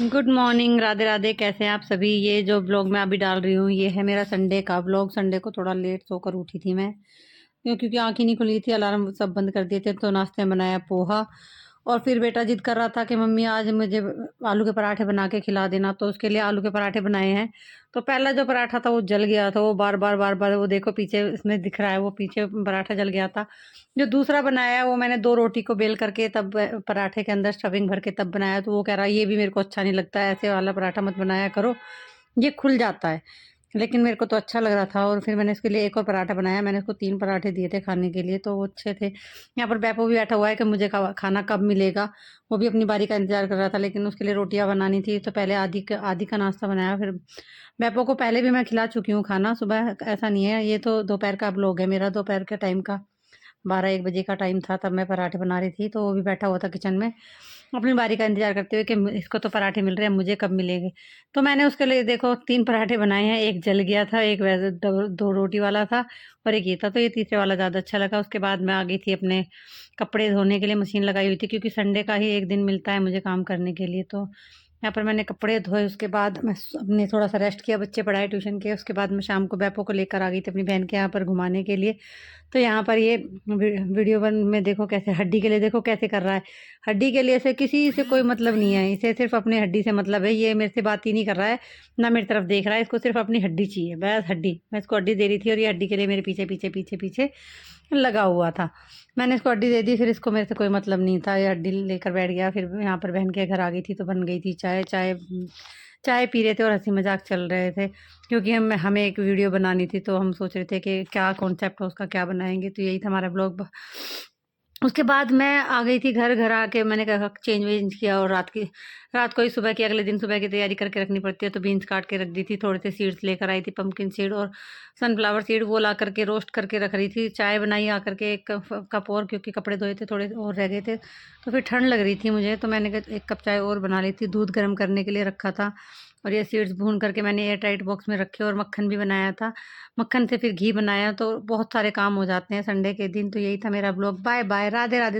Good morning, Radhe Radhe. कैसे हैं आप सभी? ये जो ब्लॉग मैं अभी डाल रही हूँ ये है मेरा संडे का ब्लॉग। संडे को थोड़ा लेट सोकर उठी थी मैं, क्योंकि आंख ही नहीं खुली थी, अलार्म सब बंद कर दिए थे। तो नाश्ते में बनाया पोहा, और फिर बेटा जिद कर रहा था कि मम्मी आज मुझे आलू के पराठे बना के खिला देना, तो उसके लिए आलू के पराठे बनाए हैं। तो पहला जो पराठा था वो जल गया था, वो बार बार वो देखो पीछे इसमें दिख रहा है, वो पीछे पराठा जल गया था। जो दूसरा बनाया है वो मैंने दो रोटी को बेल करके तब पराठे के अंदर स्टफिंग भर के तब बनाया। तो वो कह रहा है ये भी मेरे को अच्छा नहीं लगता है, ऐसे वाला पराठा मत बनाया करो, ये खुल जाता है। लेकिन मेरे को तो अच्छा लग रहा था, और फिर मैंने इसके लिए एक और पराठा बनाया। मैंने उसको 3 पराठे दिए थे खाने के लिए, तो वो अच्छे थे। यहाँ पर बैपो भी बैठा हुआ है कि मुझे खाना कब मिलेगा। वो भी अपनी बारी का इंतज़ार कर रहा था, लेकिन उसके लिए रोटियाँ बनानी थी, तो पहले आधी का नाश्ता बनाया। फिर बैपो को पहले भी मैं खिला चुकी हूँ खाना सुबह, ऐसा नहीं है। ये तो दोपहर का ब्लॉग है मेरा, दोपहर के टाइम का 12-1 बजे का टाइम था, तब मैं पराठे बना रही थी। तो वो भी बैठा हुआ था किचन में, अपनी बारी का इंतज़ार करते हुए कि इसको तो पराठे मिल रहे हैं, मुझे कब मिलेंगे। तो मैंने उसके लिए देखो 3 पराठे बनाए हैं। एक जल गया था, एक वैसे 2 रोटी वाला था, और एक ये था। तो ये तीसरे वाला ज़्यादा अच्छा लगा। उसके बाद मैं आ गई थी अपने कपड़े धोने के लिए, मशीन लगाई हुई थी, क्योंकि संडे का ही एक दिन मिलता है मुझे काम करने के लिए। तो यहाँ पर मैंने कपड़े धोए, उसके बाद मैं अपने थोड़ा सा रेस्ट किया, बच्चे पढ़ाए ट्यूशन के। उसके बाद मैं शाम को बैपो को लेकर आ गई थी अपनी बहन के यहाँ पर घुमाने के लिए। तो यहाँ पर ये वीडियो वन में देखो कैसे हड्डी के लिए, देखो कैसे कर रहा है। हड्डी के लिए से किसी से कोई मतलब नहीं है, इसे सिर्फ अपनी हड्डी से मतलब है। ये मेरे से बात ही नहीं कर रहा है, ना मेरी तरफ देख रहा है। इसको सिर्फ अपनी हड्डी चाहिए, बस हड्डी। मैं इसको हड्डी दे रही थी, और ये हड्डी के लिए मेरे पीछे पीछे पीछे पीछे लगा हुआ था। मैंने इसको हड्डी दे दी, फिर इसको मेरे से कोई मतलब नहीं था, ये हड्डी लेकर बैठ गया। फिर यहाँ पर बहन के घर आ गई थी, तो बन गई थी चाय। चाय पी रहे थे और हंसी मजाक चल रहे थे, क्योंकि हमें एक वीडियो बनानी थी। तो हम सोच रहे थे कि क्या कॉन्सेप्ट है उसका, क्या बनाएंगे। तो यही था हमारा ब्लॉग। उसके बाद मैं आ गई थी घर। घर आके मैंने कहा चेंज वेंज किया, और रात को ही सुबह की, अगले दिन सुबह की तैयारी करके रखनी पड़ती है। तो बीन्स काट के रख दी थी, थोड़े से सीड्स लेकर आई थी, पंपकिन सीड और सनफ्लावर सीड, वो ला करके रोस्ट करके रख रही थी। चाय बनाई आकर के एक कप और, क्योंकि कपड़े धोए थे थोड़े और रह गए थे। तो फिर ठंड लग रही थी मुझे, तो मैंने कहा एक कप चाय और बना ली थी। दूध गर्म करने के लिए रखा था, और ये सीड्स भून करके मैंने एयर टाइट बॉक्स में रखे, और मक्खन भी बनाया था। मक्खन से फिर घी बनाया। तो बहुत सारे काम हो जाते हैं संडे के दिन। तो यही था मेरा blog. Bye bye, Radhe Radhe.